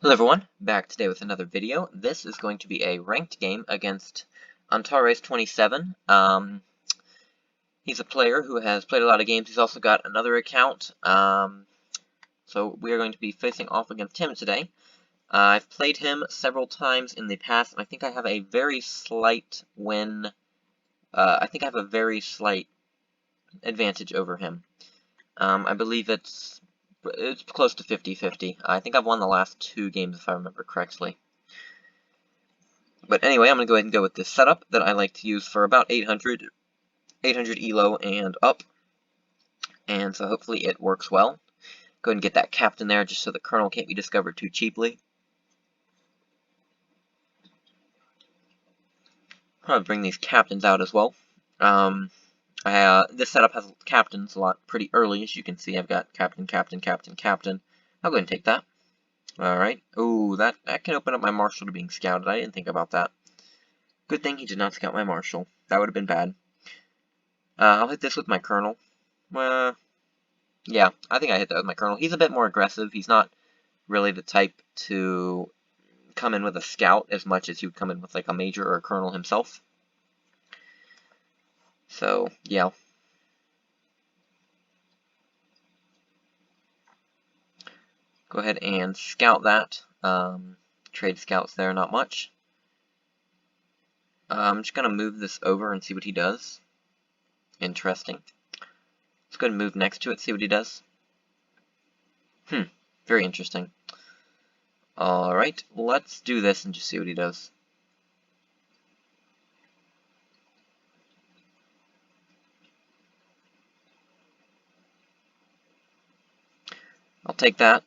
Hello everyone, back today with another video. This is going to be a ranked game against Antares27. He's a player who has played a lot of games. He's also got another account. So we are going to be facing off against him today. I've played him several times in the past, and I think I have a very slight win. I think I have a very slight advantage over him. I believe it's close to 50-50. I think I've won the last 2 games if I remember correctly. But anyway, I'm going to go ahead and go with this setup that I like to use for about 800 ELO and up. And so hopefully it works well. Go ahead and get that captain there just so the colonel can't be discovered too cheaply. Probably bring these captains out as well. This setup has captains a lot pretty early, as you can see. I've got captain, captain, captain, captain. I'll go ahead and take that. Alright. Ooh, that can open up my marshal to being scouted. I didn't think about that. Good thing he did not scout my marshal. That would have been bad. I'll hit this with my colonel. Yeah, I think I hit that with my colonel. He's a bit more aggressive. He's not really the type to come in with a scout as much as he would come in with like a major or a colonel himself. So, yeah. Go ahead and scout that. Trade scouts there, not much. I'm just going to move this over and see what he does. Interesting. Let's go ahead and move next to it, see what he does. Very interesting. Alright, let's do this and just see what he does. I'll take that.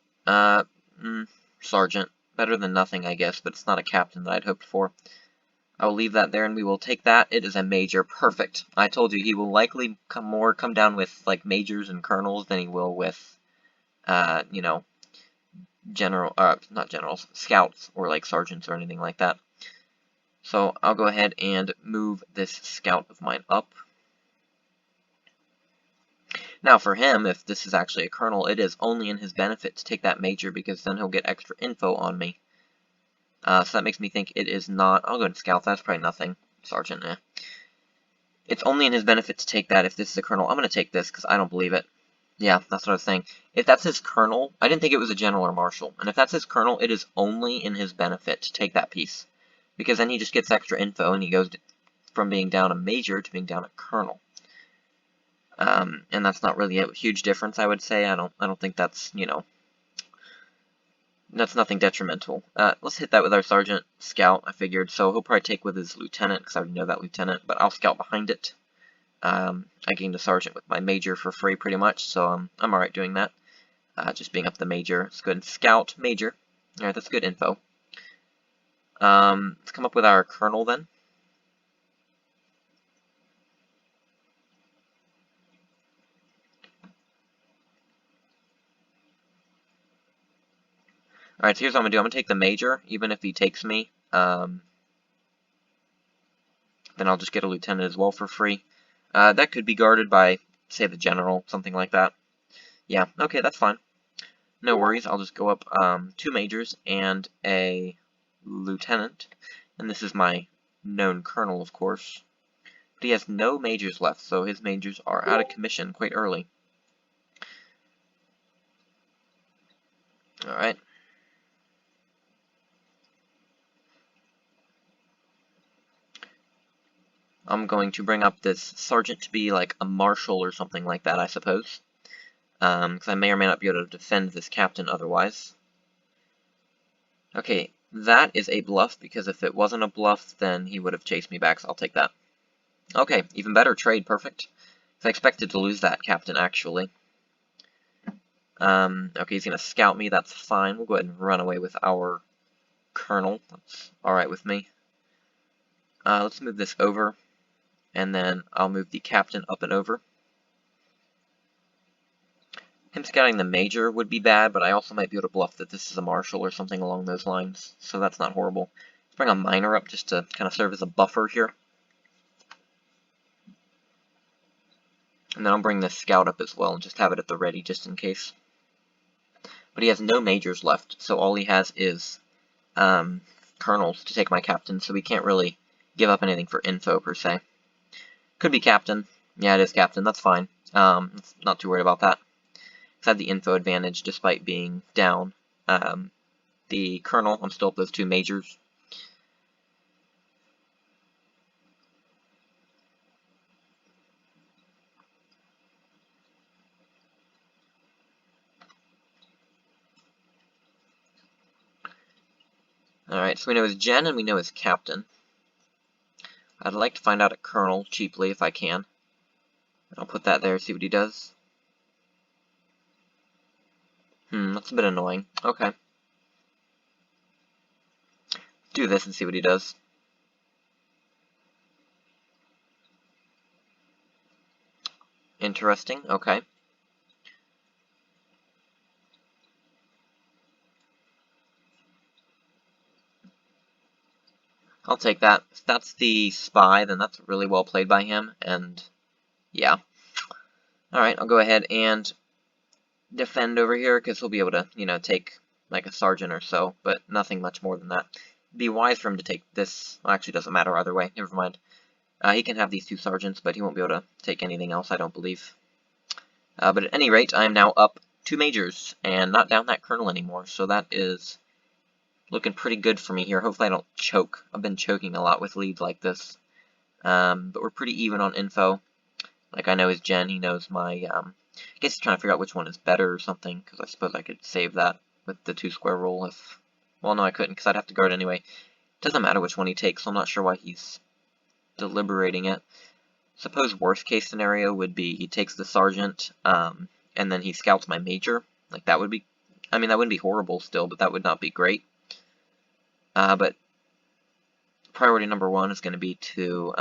Sergeant. Better than nothing, I guess, but it's not a captain that I'd hoped for. I'll leave that there, and we will take that. It is a major. Perfect. I told you, he will likely come down with, like, majors and colonels than he will with, you know, not generals, scouts, or, like, sergeants or anything like that. So, I'll go ahead and move this scout of mine up. Now, for him, if this is actually a colonel, it is only in his benefit to take that major, because then he'll get extra info on me. So that makes me think it is not. I'll go and scout. That's probably nothing. Sergeant, eh. It's only in his benefit to take that if this is a colonel. I'm going to take this because I don't believe it. Yeah, that's what I was saying. If that's his colonel, I didn't think it was a general or marshal. And if that's his colonel, it is only in his benefit to take that piece. Because then he just gets extra info and he goes from being down a major to being down a colonel. And that's not really a huge difference, I would say. I don't think that's, you know, that's nothing detrimental. Let's hit that with our sergeant scout, I figured. So he'll probably take with his lieutenant, because I already know that lieutenant, but I'll scout behind it. I gained a sergeant with my major for free, pretty much, so I'm alright doing that. Just being up the major. Let's go ahead and scout major. Alright, that's good info. Let's come up with our colonel then. Alright, so here's what I'm going to do. I'm going to take the major, even if he takes me. Then I'll just get a lieutenant as well for free. That could be guarded by, say, the general, something like that. Yeah, okay, that's fine. No worries, I'll just go up 2 majors and a lieutenant. And this is my known colonel, of course. But he has no majors left, so his majors are out of commission quite early. Alright. I'm going to bring up this sergeant to be like a marshal or something like that, I suppose. Because I may or may not be able to defend this captain otherwise. Okay, that is a bluff, because if it wasn't a bluff, then he would have chased me back, so I'll take that. Okay, even better, trade, perfect. I expected to lose that captain, actually. Okay, he's going to scout me, that's fine. We'll go ahead and run away with our colonel. That's alright with me. Let's move this over. And then I'll move the captain up and over. Him scouting the major would be bad, but I also might be able to bluff that this is a marshal or something along those lines, so that's not horrible. Let's bring a minor up just to kind of serve as a buffer here. And then I'll bring this scout up as well and just have it at the ready just in case. But he has no majors left, so all he has is colonels to take my captain, so we can't really give up anything for info, per se. Could be captain. Yeah, it is captain. That's fine. Not too worried about that. It's had the info advantage despite being down. The colonel, I'm still up those 2 majors. Alright, so we know his gen and we know his captain. I'd like to find out a colonel cheaply if I can. I'll put that there, see what he does. That's a bit annoying. Okay. Do this and see what he does. Interesting, okay. I'll take that. If that's the spy, then that's really well played by him, and yeah. Alright, I'll go ahead and defend over here, because he'll be able to, take like a sergeant or so, but nothing much more than that. It'd be wise for him to take this. Well, actually, doesn't matter either way. Never mind. He can have these 2 sergeants, but he won't be able to take anything else, I don't believe. But at any rate, I am now up 2 majors, and not down that colonel anymore, so that is looking pretty good for me here. Hopefully I don't choke. I've been choking a lot with leads like this. But we're pretty even on info. Like, I know his gen, he knows my, I guess he's trying to figure out which one is better or something, because I suppose I could save that with the 2 square rule if, well, no, I couldn't, because I'd have to guard anyway. Doesn't matter which one he takes, so I'm not sure why he's deliberating it. Suppose worst case scenario would be he takes the sergeant, and then he scouts my major. Like, that would be, I mean, that wouldn't be horrible still, but that would not be great. But priority number 1 is going to be to,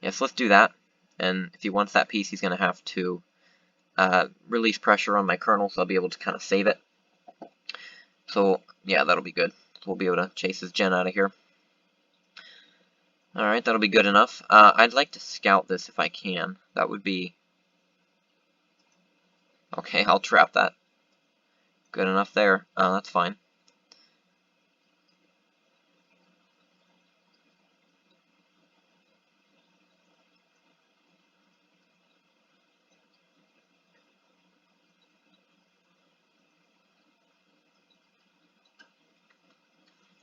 yes, let's do that. And if he wants that piece, he's going to have to release pressure on my colonel, so I'll be able to kind of save it. So, yeah, that'll be good. We'll be able to chase his gen out of here. Alright, that'll be good enough. I'd like to scout this if I can. That would be... Okay, I'll trap that. Good enough there. That's fine.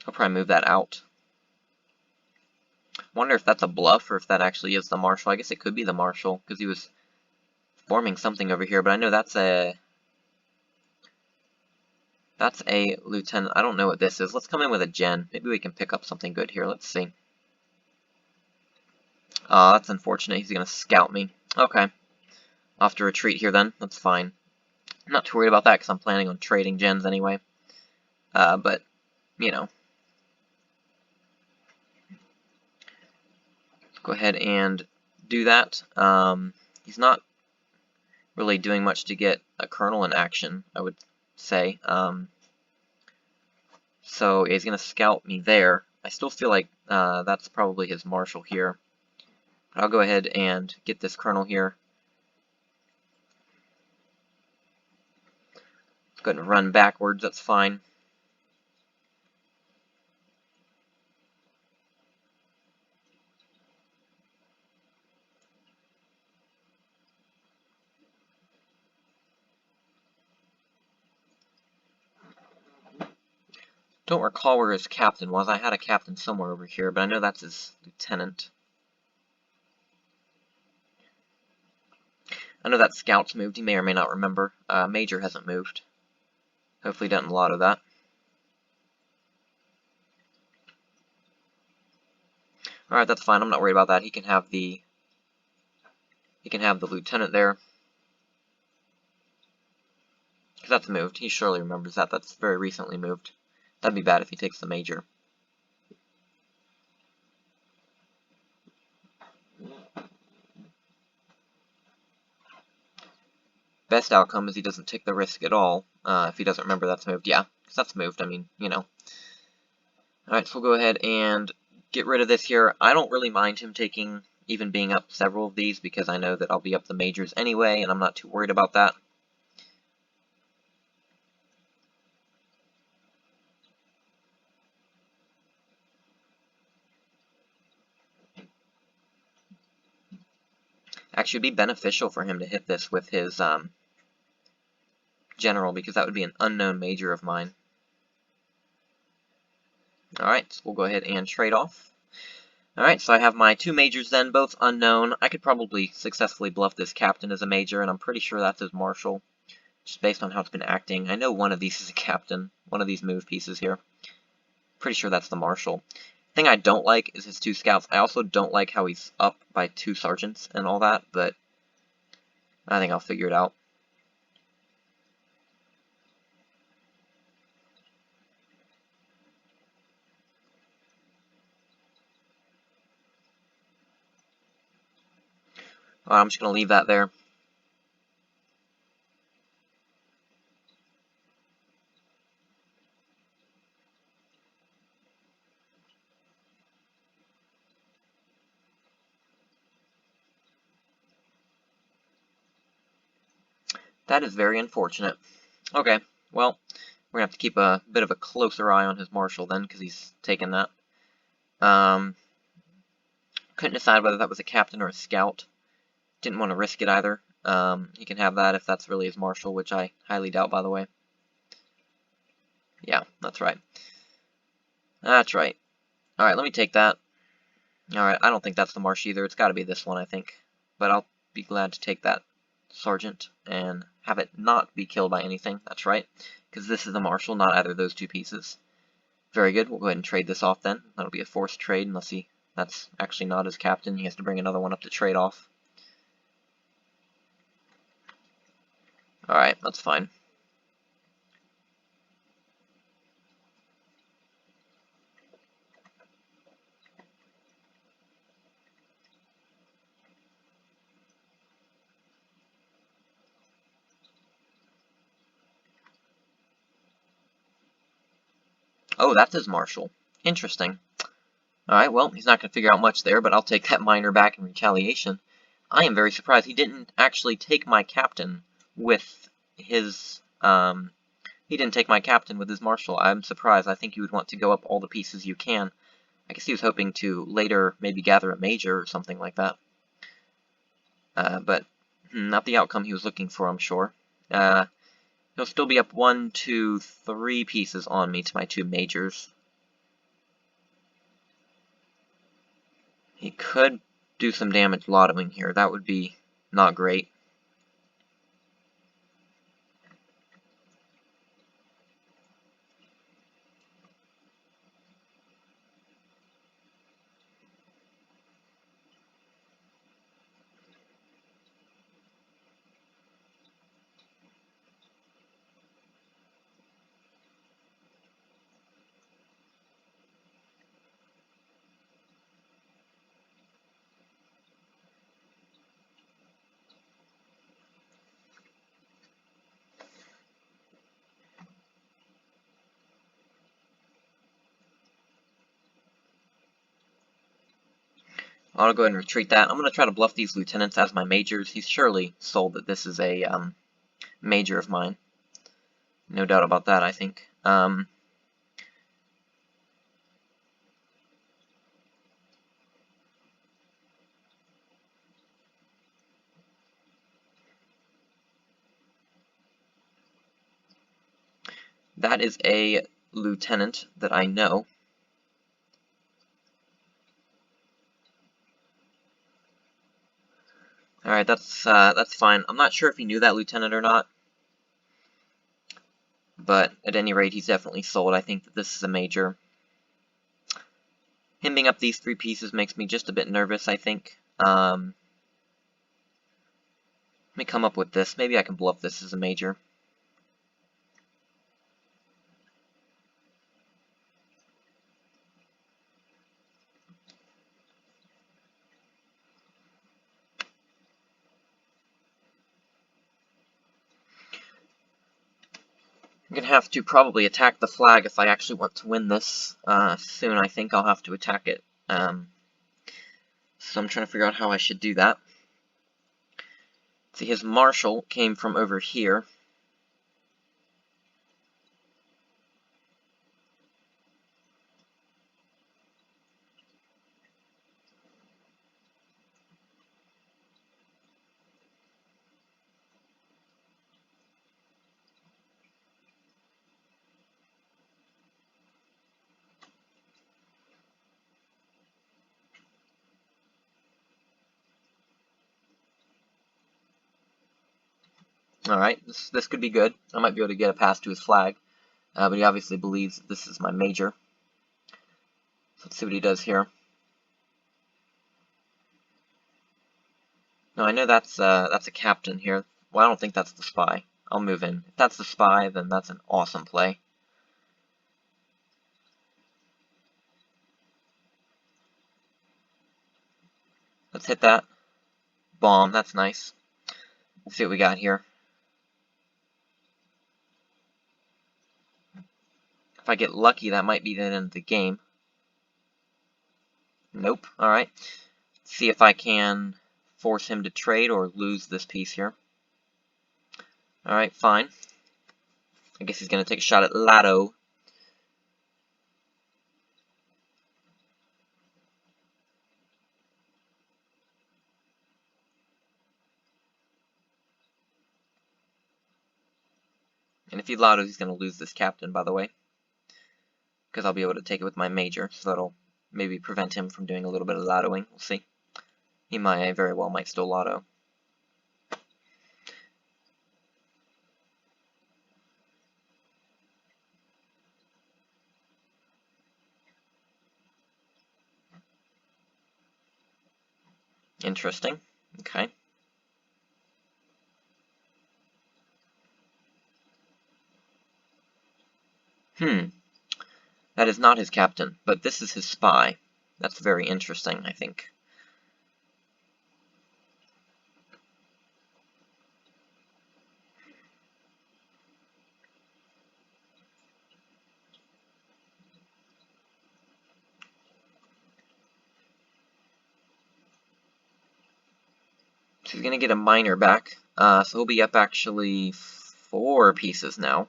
I'll probably move that out. Wonder if that's a bluff or if that actually is the marshal. I guess it could be the marshal because he was forming something over here, but I know that's a lieutenant. I don't know what this is. Let's come in with a gen. Maybe we can pick up something good here. Let's see. That's unfortunate. He's going to scout me. Okay. I'll have to retreat here then. That's fine. I'm not too worried about that because I'm planning on trading gens anyway. But, you know. Let's go ahead and do that. He's not really doing much to get a colonel in action, I would say. So he's going to scout me there. I still feel like that's probably his marshal here. But I'll go ahead and get this colonel here. Let's go ahead and run backwards, that's fine. Don't recall where his captain was. I had a captain somewhere over here, but I know that's his lieutenant. I know that scout's moved. He may or may not remember. Major hasn't moved. Hopefully he doesn't lotto that. Alright, that's fine. I'm not worried about that. He can have the lieutenant there. Because that's moved. He surely remembers that. That's very recently moved. That'd be bad if he takes the major. Best outcome is he doesn't take the risk at all. If he doesn't remember that's moved. Yeah, because that's moved. I mean, you know. Alright, so we'll go ahead and get rid of this here. I don't really mind him taking, being up several of these, because I know that I'll be up the majors anyway, and I'm not too worried about that. Actually, it'd be beneficial for him to hit this with his general, because that would be an unknown major of mine. Alright, so we'll go ahead and trade off. Alright, so I have my 2 majors then, both unknown. I could probably successfully bluff this captain as a major, and I'm pretty sure that's his marshal, just based on how it's been acting. I know one of these is a captain, one of these move pieces here. Pretty sure that's the marshal. The thing I don't like is his 2 scouts. I also don't like how he's up by 2 sergeants and all that, but I think I'll figure it out. I'm just going to leave that there. That is very unfortunate. Okay, well, we're going to have to keep a bit of a closer eye on his marshal then, because he's taken that. Couldn't decide whether that was a captain or a scout. Didn't want to risk it either. He can have that if that's really his marshal, which I highly doubt, by the way. Yeah, that's right. That's right. Alright, let me take that. Alright, I don't think that's the marsh either. It's got to be this one, I think. But I'll be glad to take that sergeant and have it not be killed by anything. That's right, because this is the marshal, not either of those 2 pieces. Very good. We'll go ahead and trade this off then. That'll be a forced trade unless that's actually not his captain. He has to bring another one up to trade off. Alright, that's fine. Oh, that's his marshal. Interesting. Alright, well, he's not going to figure out much there, but I'll take that minor back in retaliation. I am very surprised he didn't actually take my captain with his, he didn't take my captain with his marshal. I'm surprised. I think you would want to go up all the pieces you can. I guess he was hoping to later maybe gather a major or something like that. But not the outcome he was looking for, I'm sure. He'll still be up 1, 2, 3 pieces on me to my 2 majors. He could do some damage lottoing here. That would be not great. I'll go ahead and retreat that. I'm going to try to bluff these lieutenants as my majors. He's surely sold that this is a major of mine. No doubt about that, I think. That is a lieutenant that I know. Alright, that's fine. I'm not sure if he knew that lieutenant or not. But at any rate, he's definitely sold. I think that this is a major. Him being up these 3 pieces makes me just a bit nervous, I think. Let me come up with this. Maybe I can bluff this as a major. I'm going to have to probably attack the flag if I actually want to win this. Soon, I think I'll have to attack it. So I'm trying to figure out how I should do that. See, his marshal came from over here. Alright, this could be good. I might be able to get a pass to his flag. But he obviously believes that this is my major. So let's see what he does here. No, I know that's a captain here. Well, I don't think that's the spy. I'll move in. If that's the spy, then that's an awesome play. Let's hit that. Bomb, that's nice. Let's see what we got here. If I get lucky, that might be the end of the game. Nope. Alright. See if I can force him to trade or lose this piece here. Alright, fine. I guess he's going to take a shot at Lotto. And if he Lottos, he's going to lose this captain, by the way. Because I'll be able to take it with my major, so that'll maybe prevent him from doing a little bit of Lottoing. We'll see. He very well might still Lotto. Interesting. Okay. That is not his captain, but this is his spy. That's very interesting, I think. So he's going to get a minor back. So he'll be up actually 4 pieces now.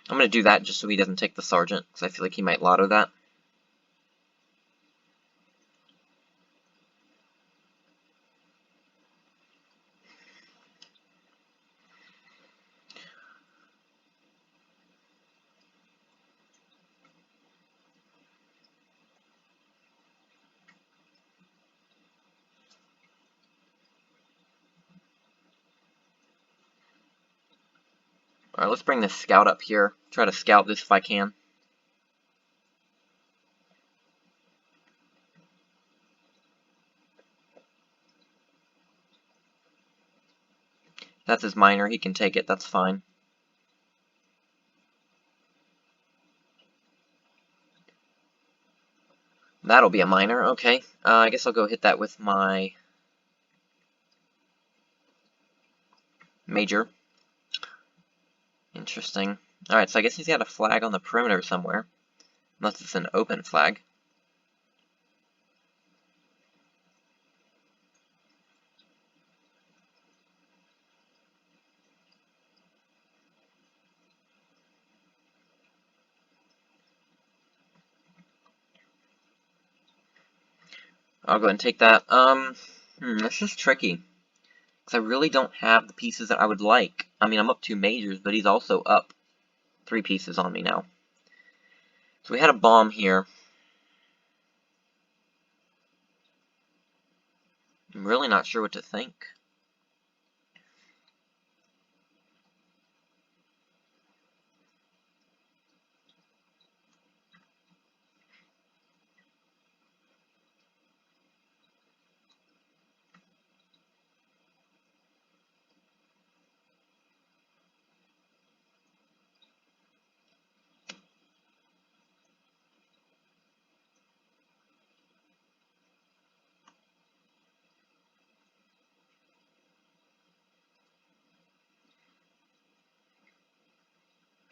I'm going to do that just so he doesn't take the sergeant, because I feel like he might Lotto that. Alright, let's bring this scout up here. Try to scout this if I can. That's his minor, he can take it, that's fine. That'll be a minor, okay. I guess I'll go hit that with my major. Interesting. Alright, so I guess he's got a flag on the perimeter somewhere. Unless it's an open flag. I'll go ahead and take that. This is tricky. Because I really don't have the pieces that I would like. I mean, I'm up 2 majors, but he's also up 3 pieces on me now. So we had a bomb here. I'm really not sure what to think.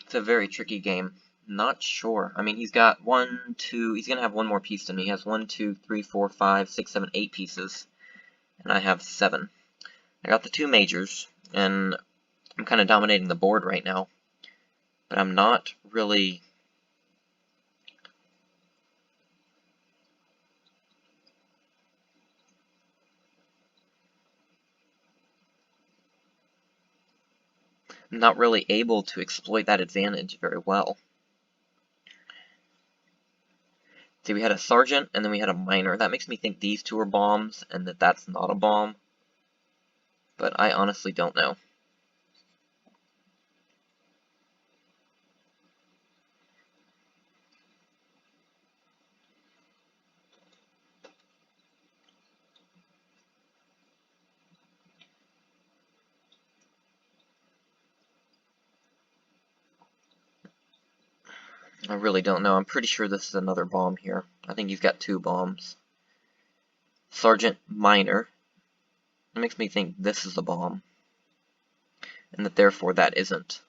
It's a very tricky game. Not sure. I mean, he's got he's going to have 1 more piece than me. He has 1, 2, 3, 4, 5, 6, 7, 8 pieces. And I have 7. I got the 2 majors, and I'm kind of dominating the board right now. But I'm not really... not really able to exploit that advantage very well. It's See, we had a sergeant, and then we had a minor. That makes me think these two are bombs, and that that's not a bomb. But I honestly don't know. I really don't know. I'm pretty sure this is another bomb here. I think he's got two bombs. Sergeant Minor. It makes me think this is a bomb. And that therefore that isn't.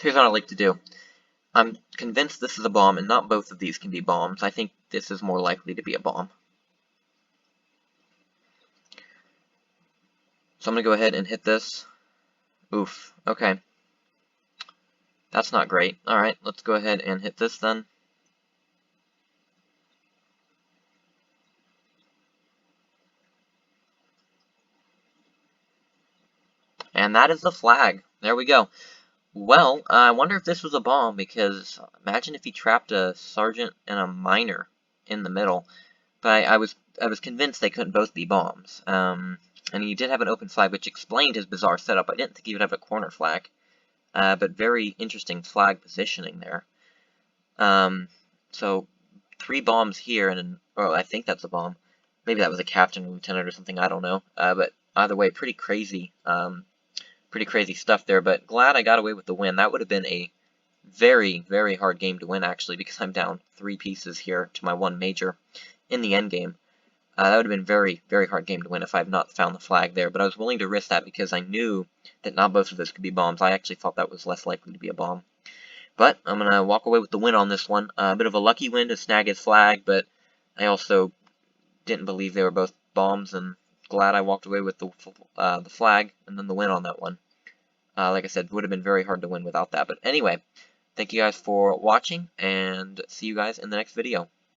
Here's what I like to do. I'm convinced this is a bomb, and not both of these can be bombs. I think this is more likely to be a bomb. So I'm going to go ahead and hit this. Oof. Okay. That's not great. Alright, let's go ahead and hit this then. And that is the flag. There we go. Well, I wonder if this was a bomb, because imagine if he trapped a sergeant and a minor in the middle. But I was convinced they couldn't both be bombs. And he did have an open flag, which explained his bizarre setup. I didn't think he would have a corner flag. But very interesting flag positioning there. So 3 bombs here, and I think that's a bomb. Maybe that was a captain or lieutenant or something. I don't know. But either way, pretty crazy. Pretty crazy stuff there. But glad I got away with the win. That would have been a very, very hard game to win, actually, because I'm down 3 pieces here to my 1 major in the end game. That would have been very, very hard game to win if I had not found the flag there. But I was willing to risk that because I knew that not both of those could be bombs. I actually thought that was less likely to be a bomb. But I'm going to walk away with the win on this one. A bit of a lucky win to snag his flag, but I also didn't believe they were both bombs, and glad I walked away with the flag and then the win on that one. Like I said, would have been very hard to win without that. But anyway, thank you guys for watching, and see you guys in the next video.